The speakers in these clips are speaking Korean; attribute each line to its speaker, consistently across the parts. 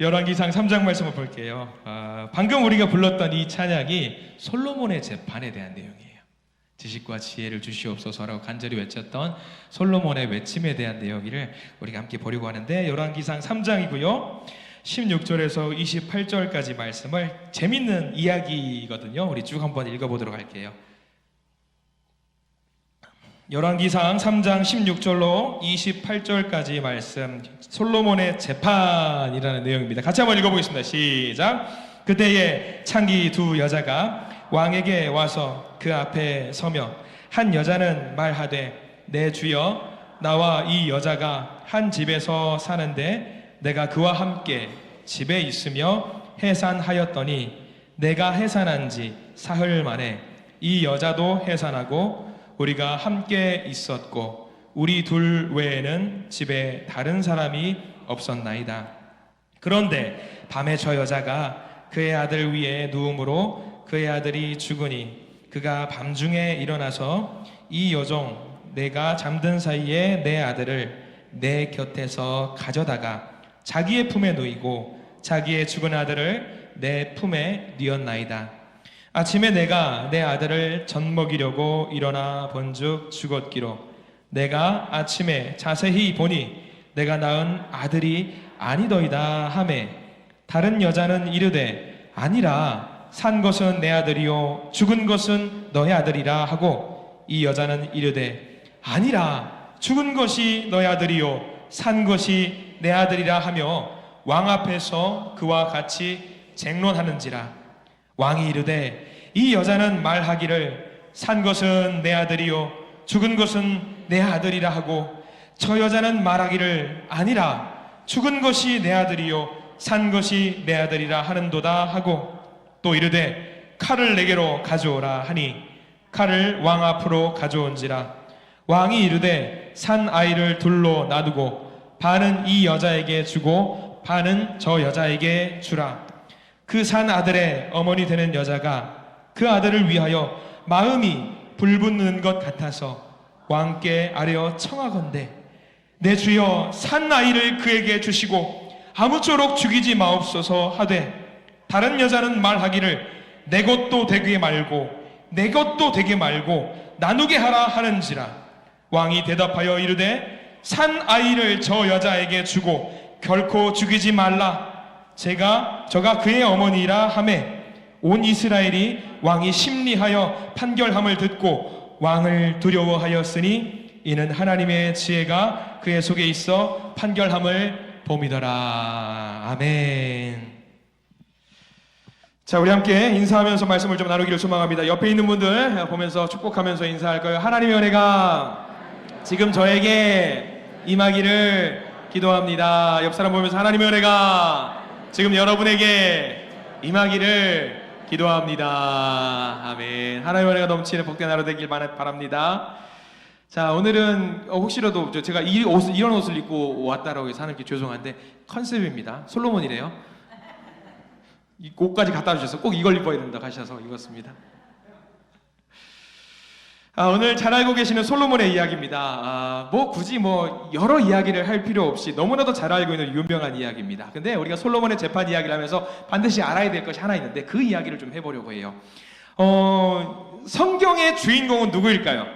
Speaker 1: 열왕기상 3장 말씀을 볼게요. 방금 우리가 불렀던 이 찬양이 솔로몬의 재판에 대한 내용이에요. 지식과 지혜를 주시옵소서라고 간절히 외쳤던 솔로몬의 외침에 대한 내용을 우리가 함께 보려고 하는데, 열왕기상 3장이고요 16절에서 28절까지 말씀을, 재밌는 이야기거든요. 우리 쭉 한번 읽어보도록 할게요. 열왕기상 3장 16절로 28절까지 말씀, 솔로몬의 재판이라는 내용입니다. 같이 한번 읽어보겠습니다. 시작. 그때에 창기 두 여자가 왕에게 와서 그 앞에 서며, 한 여자는 말하되, 내 주여, 나와 이 여자가 한 집에서 사는데 내가 그와 함께 집에 있으며 해산하였더니, 내가 해산한 지 사흘 만에 이 여자도 해산하고 우리가 함께 있었고 우리 둘 외에는 집에 다른 사람이 없었나이다. 그런데 밤에 저 여자가 그의 아들 위에 누움으로 그의 아들이 죽으니 그가 밤중에 일어나서 이 여종 내가 잠든 사이에 내 아들을 내 곁에서 가져다가 자기의 품에 누이고 자기의 죽은 아들을 내 품에 뉘었나이다. 아침에 내가 내 아들을 젖먹이려고 일어나 본즉 죽었기로, 내가 아침에 자세히 보니 내가 낳은 아들이 아니더이다 하매, 다른 여자는 이르되, 아니라 산 것은 내 아들이요 죽은 것은 너의 아들이라 하고, 이 여자는 이르되, 아니라 죽은 것이 너의 아들이요 산 것이 내 아들이라 하며 왕 앞에서 그와 같이 쟁론하는지라. 왕이 이르되, 이 여자는 말하기를 산 것은 내 아들이요 죽은 것은 내 아들이라 하고, 저 여자는 말하기를 아니라 죽은 것이 내 아들이요 산 것이 내 아들이라 하는도다 하고, 또 이르되 칼을 내게로 가져오라 하니 칼을 왕 앞으로 가져온지라. 왕이 이르되 산 아이를 둘로 놔두고 반은 이 여자에게 주고 반은 저 여자에게 주라. 그 산 아들의 어머니 되는 여자가 그 아들을 위하여 마음이 불붙는 것 같아서 왕께 아뢰어 청하건대, 내 주여 산 아이를 그에게 주시고 아무쪼록 죽이지 마옵소서 하되, 다른 여자는 말하기를 내 것도 되게 말고 내 것도 되게 말고 나누게 하라 하는지라. 왕이 대답하여 이르되, 산 아이를 저 여자에게 주고 결코 죽이지 말라. 저가 그의 어머니라 하매, 온 이스라엘이 왕이 심리하여 판결함을 듣고 왕을 두려워하였으니 이는 하나님의 지혜가 그의 속에 있어 판결함을 봄이더라. 아멘. 자, 우리 함께 인사하면서 말씀을 좀 나누기를 소망합니다. 옆에 있는 분들 보면서 축복하면서 인사할 거예요. 하나님의 은혜가 지금 저에게 임하기를 기도합니다. 옆 사람 보면서 하나님의 은혜가 지금 여러분에게 임하기를 기도합니다. 아멘. 하나님의 은혜가 넘치는 복된 하루 되길 바랍니다. 자, 오늘은 혹시라도 제가 이런 옷을 입고 왔다라고 해서 하나님께 죄송한데, 컨셉입니다. 솔로몬이래요. 이 옷까지 갖다 주셔서 꼭 이걸 입어야 된다고 하셔서 입었습니다. 오늘 잘 알고 계시는 솔로몬의 이야기입니다. 굳이 여러 이야기를 할 필요 없이 너무나도 잘 알고 있는 유명한 이야기입니다. 근데 우리가 솔로몬의 재판 이야기를 하면서 반드시 알아야 될 것이 하나 있는데, 그 이야기를 좀 해보려고 해요. 성경의 주인공은 누구일까요?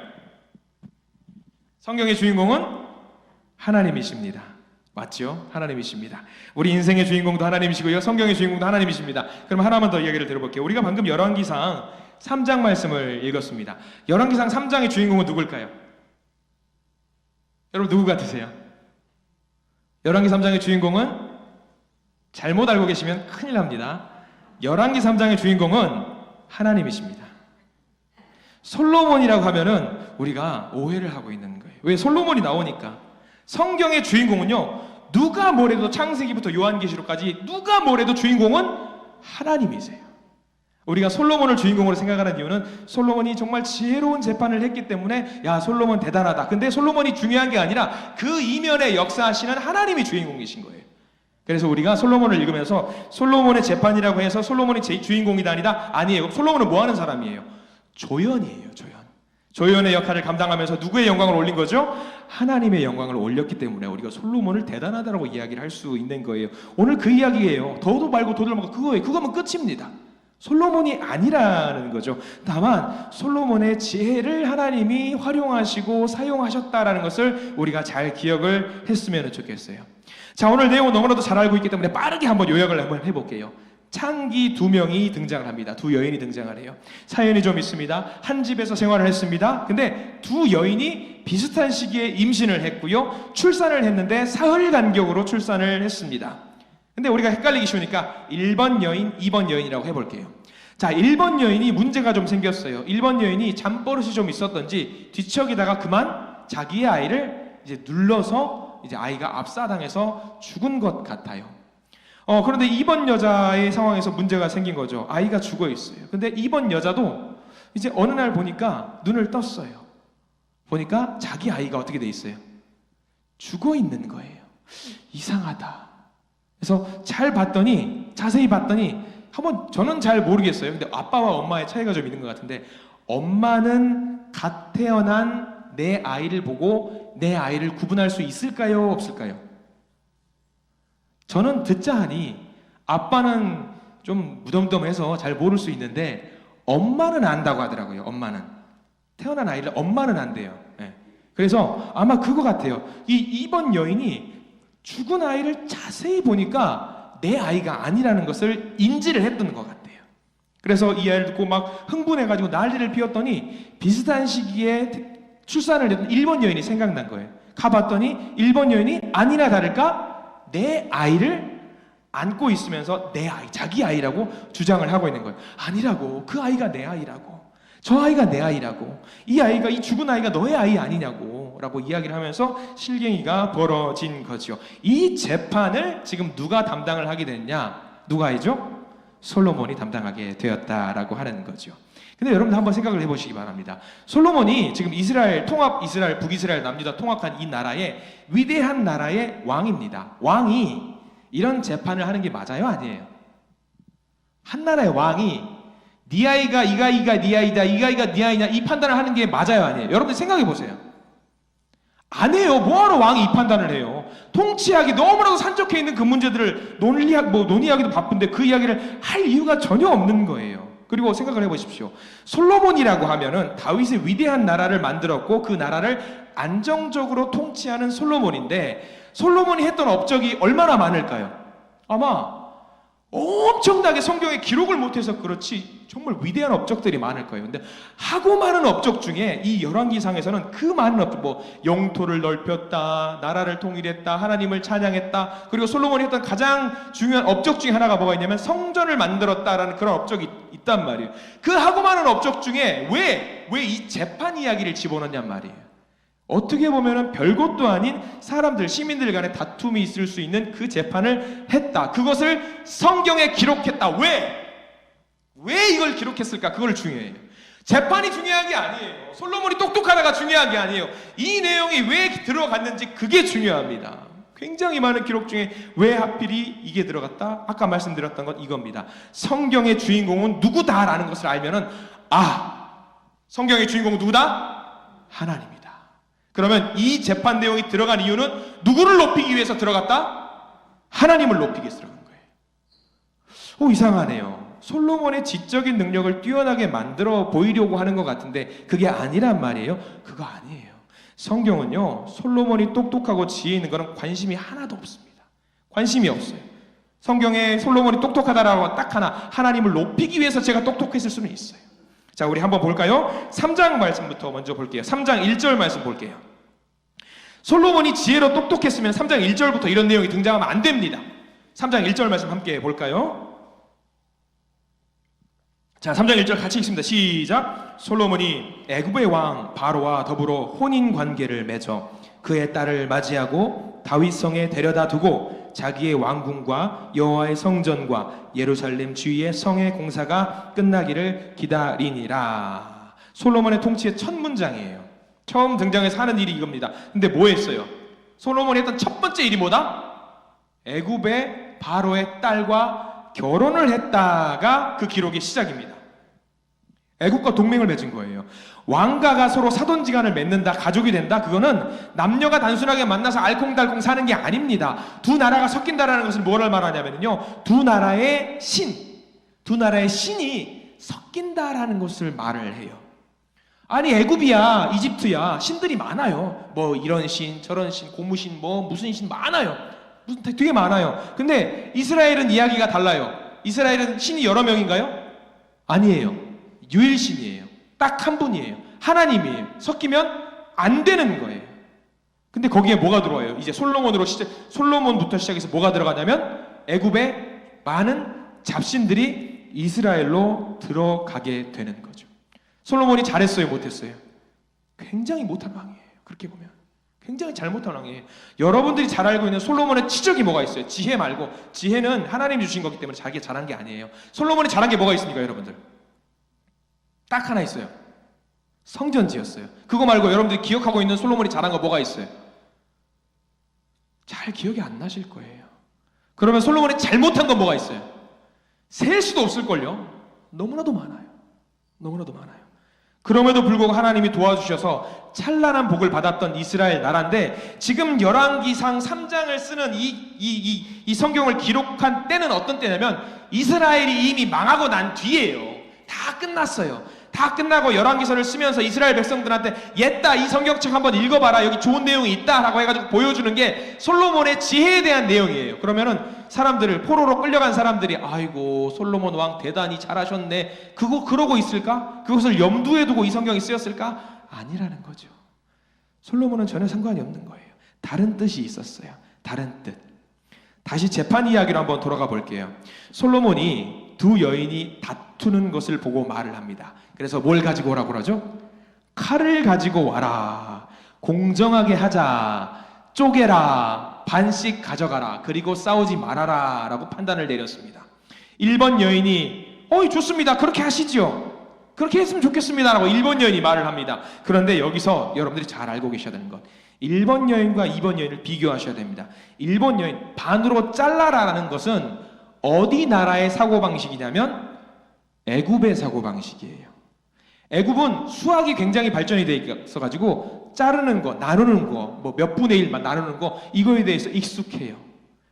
Speaker 1: 성경의 주인공은 하나님이십니다. 맞죠? 하나님이십니다. 우리 인생의 주인공도 하나님이시고요, 성경의 주인공도 하나님이십니다. 그럼 하나만 더 이야기를 들어볼게요. 우리가 방금 열왕기상 3장 말씀을 읽었습니다. 열왕기상 3장의 주인공은 누굴까요? 여러분 누구 같으세요? 열왕기 3장의 주인공은 잘못 알고 계시면 큰일 납니다. 열왕기 3장의 주인공은 하나님이십니다. 솔로몬이라고 하면은 우리가 오해를 하고 있는 거예요. 왜? 솔로몬이 나오니까. 성경의 주인공은요, 누가 뭐래도 창세기부터 요한계시록까지 누가 뭐래도 주인공은 하나님이세요. 우리가 솔로몬을 주인공으로 생각하는 이유는 솔로몬이 정말 지혜로운 재판을 했기 때문에, 야, 솔로몬 대단하다. 근데 솔로몬이 중요한 게 아니라 그 이면에 역사하시는 하나님이 주인공이신 거예요. 그래서 우리가 솔로몬을 읽으면서 솔로몬의 재판이라고 해서 솔로몬이 주인공이다 아니다? 아니에요. 솔로몬은 뭐 하는 사람이에요? 조연이에요. 조연. 조연의 역할을 감당하면서 누구의 영광을 올린 거죠? 하나님의 영광을 올렸기 때문에 우리가 솔로몬을 대단하다라고 이야기를 할 수 있는 거예요. 오늘 그 이야기예요. 더도 말고 도들 말고 그거예요. 그거면 끝입니다. 솔로몬이 아니라는 거죠. 다만 솔로몬의 지혜를 하나님이 활용하시고 사용하셨다라는 것을 우리가 잘 기억을 했으면 좋겠어요. 자, 오늘 내용은 너무나도 잘 알고 있기 때문에 빠르게 한번 요약을 한번 해볼게요. 창기 두 명이 등장을 합니다. 두 여인이 등장을 해요. 사연이 좀 있습니다. 한 집에서 생활을 했습니다. 근데 두 여인이 비슷한 시기에 임신을 했고요. 출산을 했는데 사흘 간격으로 출산을 했습니다. 근데 우리가 헷갈리기 쉬우니까 1번 여인, 2번 여인이라고 해볼게요. 자, 1번 여인이 문제가 좀 생겼어요. 1번 여인이 잠버릇이 좀 있었던지 뒤척이다가 그만 자기의 아이를 이제 눌러서 이제 아이가 압사당해서 죽은 것 같아요. 그런데 2번 여자의 상황에서 문제가 생긴 거죠. 아이가 죽어 있어요. 근데 2번 여자도 이제 어느 날 보니까 눈을 떴어요. 보니까 자기 아이가 어떻게 돼 있어요? 죽어 있는 거예요. 이상하다. 그래서 잘 봤더니, 자세히 봤더니 한번 저는 잘 모르겠어요. 근데 아빠와 엄마의 차이가 좀 있는 것 같은데, 엄마는 갓 태어난 내 아이를 보고 내 아이를 구분할 수 있을까요? 없을까요? 저는 듣자 하니 아빠는 좀 무덤덤해서 잘 모를 수 있는데 엄마는 안다고 하더라고요. 엄마는 태어난 아이를 엄마는 안대요. 네. 그래서 아마 그거 같아요. 이 2번 여인이 죽은 아이를 자세히 보니까 내 아이가 아니라는 것을 인지를 했던 것 같아요. 그래서 이 아이를 듣고 막 흥분해가지고 난리를 피웠더니 비슷한 시기에 출산을 했던 1번 여인이 생각난 거예요. 가봤더니 1번 여인이 아니나 다를까 내 아이를 안고 있으면서 내 아이, 자기 아이라고 주장을 하고 있는 거예요. 아니라고. 그 아이가 내 아이라고. 저 아이가 내 아이라고. 이 아이가, 이 죽은 아이가 너의 아이 아니냐고 라고 이야기를 하면서 실갱이가 벌어진 거죠. 이 재판을 지금 누가 담당을 하게 됐냐? 누가 아이죠? 솔로몬이 담당하게 되었다라고 하는 거죠. 근데 여러분들 한번 생각을 해보시기 바랍니다. 솔로몬이 지금 이스라엘, 이스라엘, 북이스라엘 남유다 통합한 이 나라의 위대한 나라의 왕입니다. 왕이 이런 재판을 하는 게 맞아요? 아니에요? 한 나라의 왕이 네 아이가 이 아이가 네 아이다, 이 아이가 네 아이냐 이 판단을 하는 게 맞아요? 아니에요? 여러분들 생각해 보세요. 안 해요. 뭐하러 왕이 이 판단을 해요? 통치하기 너무나도 산적해 있는 그 문제들을 논의하기도 바쁜데 그 이야기를 할 이유가 전혀 없는 거예요. 그리고 생각을 해보십시오. 솔로몬이라고 하면은 다윗의 위대한 나라를 만들었고 그 나라를 안정적으로 통치하는 솔로몬인데 솔로몬이 했던 업적이 얼마나 많을까요? 아마 엄청나게 성경에 기록을 못해서 그렇지 정말 위대한 업적들이 많을 거예요. 근데 하고 많은 업적 중에 이 열왕기상에서는 그 많은 업적, 뭐 영토를 넓혔다, 나라를 통일했다, 하나님을 찬양했다, 그리고 솔로몬이 했던 가장 중요한 업적 중에 하나가 뭐가 있냐면 성전을 만들었다라는 그런 업적이 있단 말이에요. 그 하고 많은 업적 중에 왜 이 재판 이야기를 집어넣냔 말이에요. 어떻게 보면은 별것도 아닌 사람들, 시민들 간에 다툼이 있을 수 있는 그 재판을 했다. 그것을 성경에 기록했다. 왜 이걸 기록했을까? 그걸 중요해요. 재판이 중요한 게 아니에요. 솔로몬이 똑똑하다가 중요한 게 아니에요. 이 내용이 왜 들어갔는지 그게 중요합니다. 굉장히 많은 기록 중에 왜 하필이 이게 들어갔다? 아까 말씀드렸던 건 이겁니다. 성경의 주인공은 누구다라는 것을 알면은 성경의 주인공은 누구다? 하나님입니다. 그러면 이 재판 내용이 들어간 이유는 누구를 높이기 위해서 들어갔다? 하나님을 높이기 위해서 들어간 거예요. 이상하네요. 솔로몬의 지적인 능력을 뛰어나게 만들어 보이려고 하는 것 같은데 그게 아니란 말이에요. 그거 아니에요. 성경은요, 솔로몬이 똑똑하고 지혜 있는 거는 관심이 하나도 없습니다. 관심이 없어요. 성경에 솔로몬이 똑똑하다라고 딱 하나, 하나님을 높이기 위해서 제가 똑똑했을 수는 있어요. 자, 우리 한번 볼까요? 3장 말씀부터 먼저 볼게요. 3장 1절 말씀 볼게요. 솔로몬이 지혜로 똑똑했으면 3장 1절부터 이런 내용이 등장하면 안 됩니다. 3장 1절 말씀 함께 볼까요? 자, 3장 1절 같이 읽습니다. 시작. 솔로몬이 애굽의 왕 바로와 더불어 혼인 관계를 맺어 그의 딸을 맞이하고 다윗성에 데려다 두고 자기의 왕궁과 여호와의 성전과 예루살렘 주위의 성의 공사가 끝나기를 기다리니라. 솔로몬의 통치의 첫 문장이에요. 처음 등장해서 하는 일이 이겁니다. 근데 뭐 했어요? 솔로몬이 했던 첫 번째 일이 뭐다? 애굽의 바로의 딸과 결혼을 했다가 그 기록의 시작입니다. 애국과 동맹을 맺은 거예요. 왕가가 서로 사돈지간을 맺는다, 가족이 된다, 그거는 남녀가 단순하게 만나서 알콩달콩 사는 게 아닙니다. 두 나라가 섞인다라는 것은 뭐를 말하냐면요, 두 나라의 신이 섞인다라는 것을 말을 해요. 아니, 애굽이야, 이집트야, 신들이 많아요. 뭐 이런 신, 저런 신, 고무신, 뭐 무슨 신 많아요. 되게 많아요. 근데 이스라엘은 이야기가 달라요. 이스라엘은 신이 여러 명인가요? 아니에요. 유일신이에요. 딱 한 분이에요. 하나님이에요. 섞이면 안 되는 거예요. 근데 거기에 뭐가 들어와요? 이제 솔로몬부터 시작해서 뭐가 들어가냐면 애굽의 많은 잡신들이 이스라엘로 들어가게 되는 거죠. 솔로몬이 잘했어요, 못했어요? 굉장히 못한 왕이에요. 그렇게 보면 굉장히 잘못한 왕이에요. 여러분들이 잘 알고 있는 솔로몬의 치적이 뭐가 있어요? 지혜 말고. 지혜는 하나님이 주신 거기 때문에 자기가 잘한 게 아니에요. 솔로몬이 잘한 게 뭐가 있습니까, 여러분들? 딱 하나 있어요. 성전 지었어요. 그거 말고 여러분들이 기억하고 있는 솔로몬이 잘한 거 뭐가 있어요? 잘 기억이 안 나실 거예요. 그러면 솔로몬이 잘못한 건 뭐가 있어요? 셀 수도 없을걸요? 너무나도 많아요. 너무나도 많아요. 그럼에도 불구하고 하나님이 도와주셔서 찬란한 복을 받았던 이스라엘 나라인데, 지금 열왕기상 3장을 쓰는 이 성경을 기록한 때는 어떤 때냐면 이스라엘이 이미 망하고 난 뒤예요. 다 끝났어요. 다 끝나고 열왕기서를 쓰면서 이스라엘 백성들한테 옛다, 이 성경책 한번 읽어봐라, 여기 좋은 내용이 있다 라고 해가지고 보여주는 게 솔로몬의 지혜에 대한 내용이에요. 그러면은 사람들을, 포로로 끌려간 사람들이 아이고 솔로몬 왕 대단히 잘하셨네, 그러고 있을까? 그것을 염두에 두고 이 성경이 쓰였을까? 아니라는 거죠. 솔로몬은 전혀 상관이 없는 거예요. 다른 뜻이 있었어요. 다른 뜻. 다시 재판 이야기로 한번 돌아가 볼게요. 솔로몬이 두 여인이 다투는 것을 보고 말을 합니다. 그래서 뭘 가지고 오라고 그러죠? 칼을 가지고 와라, 공정하게 하자, 쪼개라, 반씩 가져가라, 그리고 싸우지 말아라 라고 판단을 내렸습니다. 1번 여인이 좋습니다, 그렇게 하시죠, 그렇게 했으면 좋겠습니다 라고 1번 여인이 말을 합니다. 그런데 여기서 여러분들이 잘 알고 계셔야 되는 것, 1번 여인과 2번 여인을 비교하셔야 됩니다. 1번 여인, 반으로 잘라라는 것은 어디 나라의 사고방식이냐면 애굽의 사고방식이에요. 애굽은 수학이 굉장히 발전이 돼 있어가지고 자르는 거, 나누는 거, 뭐 몇 분의 1만 나누는 거, 이거에 대해서 익숙해요.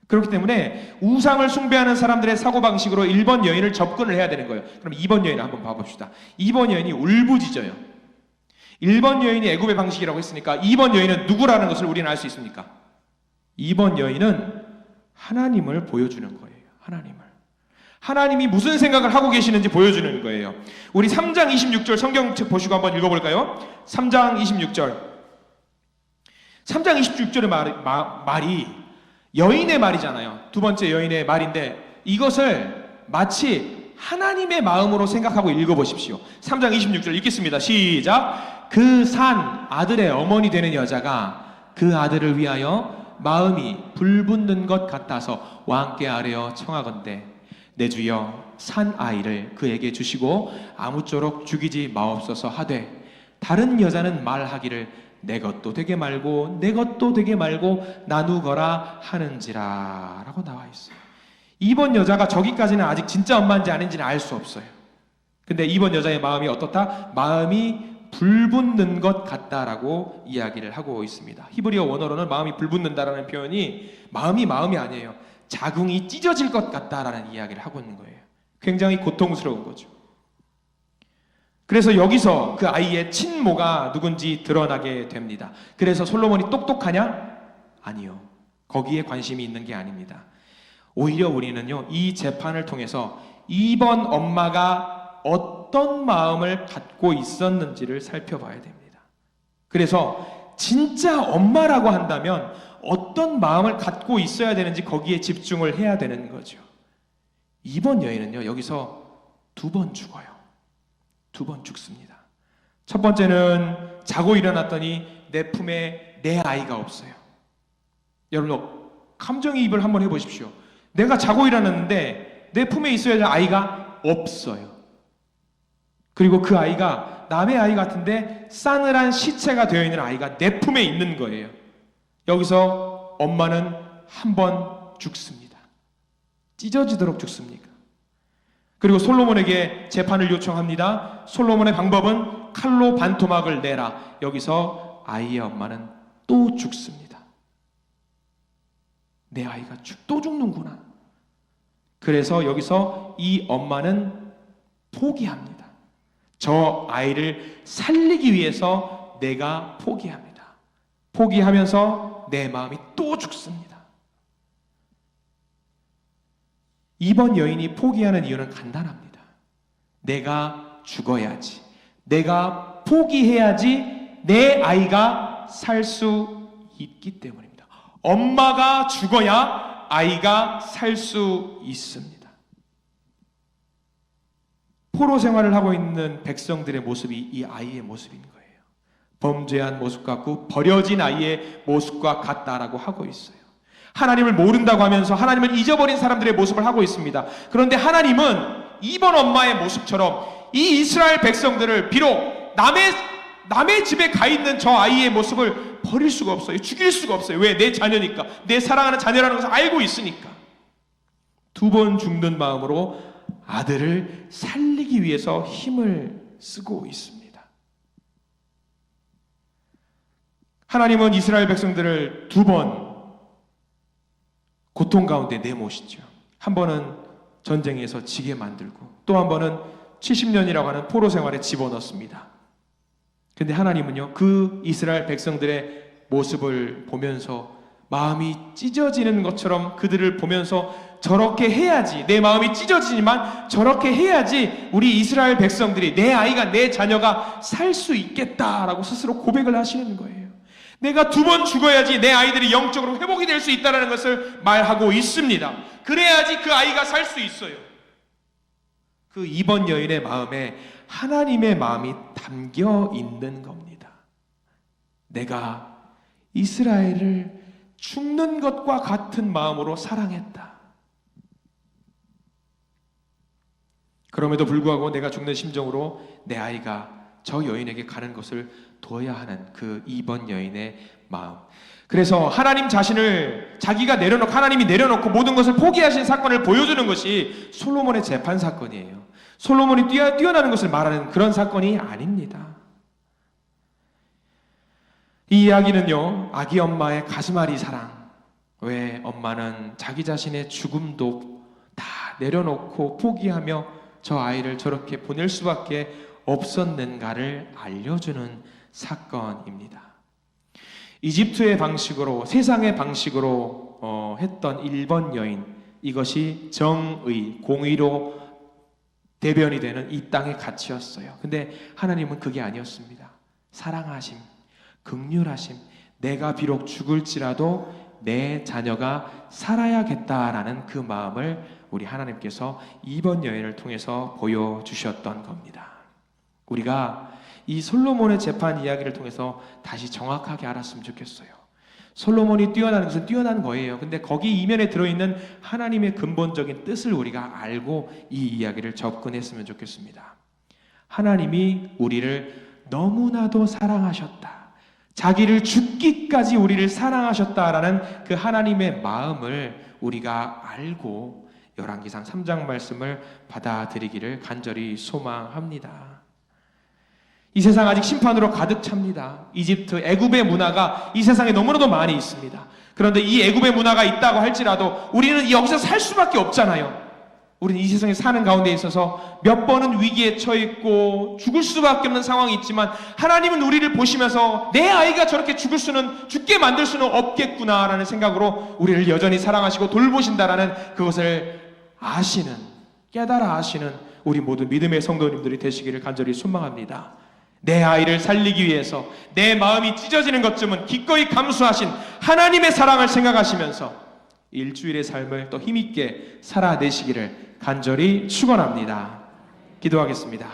Speaker 1: 그렇기 때문에 우상을 숭배하는 사람들의 사고방식으로 1번 여인을 접근을 해야 되는 거예요. 그럼 2번 여인을 한번 봐봅시다. 2번 여인이 울부짖어요. 1번 여인이 애굽의 방식이라고 했으니까 2번 여인은 누구라는 것을 우리는 알 수 있습니까? 2번 여인은 하나님을 보여주는 거예요. 하나님이 무슨 생각을 하고 계시는지 보여주는 거예요. 우리 3장 26절 성경책 보시고 한번 읽어볼까요? 3장 26절. 3장 26절의 말이 여인의 말이잖아요. 두 번째 여인의 말인데 이것을 마치 하나님의 마음으로 생각하고 읽어보십시오. 3장 26절 읽겠습니다. 시작. 그 산 아들의 어머니 되는 여자가 그 아들을 위하여 마음이 불붙는 것 같아서 왕께 아뢰어 청하건대 내 주여 산 아이를 그에게 주시고 아무쪼록 죽이지 마옵소서 하되 다른 여자는 말하기를 내 것도 되게 말고 내 것도 되게 말고 나누거라 하는지라 라고 나와 있어요. 2번 여자가 저기까지는 아직 진짜 엄마인지 아닌지는 알 수 없어요. 근데 2번 여자의 마음이 어떻다? 마음이 불붙는 것 같다라고 이야기를 하고 있습니다. 히브리어 원어로는 마음이 불붙는다라는 표현이 마음이 아니에요. 자궁이 찢어질 것 같다라는 이야기를 하고 있는 거예요. 굉장히 고통스러운 거죠. 그래서 여기서 그 아이의 친모가 누군지 드러나게 됩니다. 그래서 솔로몬이 똑똑하냐? 아니요. 거기에 관심이 있는 게 아닙니다. 오히려 우리는요, 이 재판을 통해서 2번 엄마가 어떤 마음을 갖고 있었는지를 살펴봐야 됩니다. 그래서 진짜 엄마라고 한다면 어떤 마음을 갖고 있어야 되는지 거기에 집중을 해야 되는 거죠. 2번 여인은요, 여기서 2번 죽어요. 2번 죽습니다. 첫 번째는 자고 일어났더니 내 품에 내 아이가 없어요. 여러분 감정이입을 한번 해보십시오. 내가 자고 일어났는데 내 품에 있어야 될 아이가 없어요. 그리고 그 아이가 남의 아이 같은데 싸늘한 시체가 되어 있는 아이가 내 품에 있는 거예요. 여기서 엄마는 한 번 죽습니다. 찢어지도록 죽습니까? 그리고 솔로몬에게 재판을 요청합니다. 솔로몬의 방법은 칼로 반토막을 내라. 여기서 아이의 엄마는 또 죽습니다. 내 아이가 또 죽는구나. 그래서 여기서 이 엄마는 포기합니다. 저 아이를 살리기 위해서 내가 포기합니다. 포기하면서 내 마음이 또 죽습니다. 이번 여인이 포기하는 이유는 간단합니다. 내가 죽어야지, 내가 포기해야지 내 아이가 살 수 있기 때문입니다. 엄마가 죽어야 아이가 살 수 있습니다. 포로 생활을 하고 있는 백성들의 모습이 이 아이의 모습인 거예요. 범죄한 모습 같고 버려진 아이의 모습과 같다라고 하고 있어요. 하나님을 모른다고 하면서 하나님을 잊어버린 사람들의 모습을 하고 있습니다. 그런데 하나님은 이번 엄마의 모습처럼 이 이스라엘 백성들을 비록 남의 집에 가 있는 저 아이의 모습을 버릴 수가 없어요. 죽일 수가 없어요. 왜? 내 자녀니까. 내 사랑하는 자녀라는 것을 알고 있으니까. 2번 죽는 마음으로 아들을 살리기 위해서 힘을 쓰고 있습니다. 하나님은 이스라엘 백성들을 2번 고통 가운데 내모시죠. 한 번은 전쟁에서 지게 만들고 또 한 번은 70년이라고 하는 포로 생활에 집어넣습니다. 근데 하나님은요, 그 이스라엘 백성들의 모습을 보면서 마음이 찢어지는 것처럼 그들을 보면서 저렇게 해야지, 내 마음이 찢어지지만 저렇게 해야지 우리 이스라엘 백성들이, 내 아이가, 내 자녀가 살 수 있겠다라고 스스로 고백을 하시는 거예요. 내가 2번 죽어야지 내 아이들이 영적으로 회복이 될 수 있다는 것을 말하고 있습니다. 그래야지 그 아이가 살 수 있어요. 그 2번 여인의 마음에 하나님의 마음이 담겨 있는 겁니다. 내가 이스라엘을 죽는 것과 같은 마음으로 사랑했다. 그럼에도 불구하고 내가 죽는 심정으로 내 아이가 저 여인에게 가는 것을 도와야 하는 그 2번 여인의 마음. 그래서 하나님 자신을 자기가 내려놓고, 하나님이 내려놓고 모든 것을 포기하신 사건을 보여주는 것이 솔로몬의 재판 사건이에요. 솔로몬이 뛰어나는 것을 말하는 그런 사건이 아닙니다. 이 이야기는요, 아기 엄마의 가슴앓이 사랑. 왜 엄마는 자기 자신의 죽음도 다 내려놓고 포기하며 저 아이를 저렇게 보낼 수밖에 없었는가를 알려주는 사건입니다. 이집트의 방식으로, 세상의 방식으로 했던 1번 여인, 이것이 정의, 공의로 대변이 되는 이 땅의 가치였어요. 근데 하나님은 그게 아니었습니다. 사랑하심, 긍휼하심, 내가 비록 죽을지라도 내 자녀가 살아야겠다라는 그 마음을 우리 하나님께서 2번 여인을 통해서 보여주셨던 겁니다. 우리가 이 솔로몬의 재판 이야기를 통해서 다시 정확하게 알았으면 좋겠어요. 솔로몬이 뛰어나는 것은 뛰어난 거예요. 근데 거기 이면에 들어있는 하나님의 근본적인 뜻을 우리가 알고 이 이야기를 접근했으면 좋겠습니다. 하나님이 우리를 너무나도 사랑하셨다. 자기를 죽기까지 우리를 사랑하셨다라는 그 하나님의 마음을 우리가 알고 열왕기상 3장 말씀을 받아들이기를 간절히 소망합니다. 이 세상 아직 심판으로 가득 찹니다. 이집트, 애굽의 문화가 이 세상에 너무나도 많이 있습니다. 그런데 이 애굽의 문화가 있다고 할지라도 우리는 여기서 살 수밖에 없잖아요. 우리는 이 세상에 사는 가운데 있어서 몇 번은 위기에 처했고 죽을 수밖에 없는 상황이 있지만 하나님은 우리를 보시면서 내 아이가 저렇게 죽게 만들 수는 없겠구나라는 생각으로 우리를 여전히 사랑하시고 돌보신다라는 그것을 아시는, 깨달아 아시는 우리 모든 믿음의 성도님들이 되시기를 간절히 소망합니다. 내 아이를 살리기 위해서 내 마음이 찢어지는 것쯤은 기꺼이 감수하신 하나님의 사랑을 생각하시면서 일주일의 삶을 또 힘있게 살아내시기를 간절히 축원합니다. 기도하겠습니다.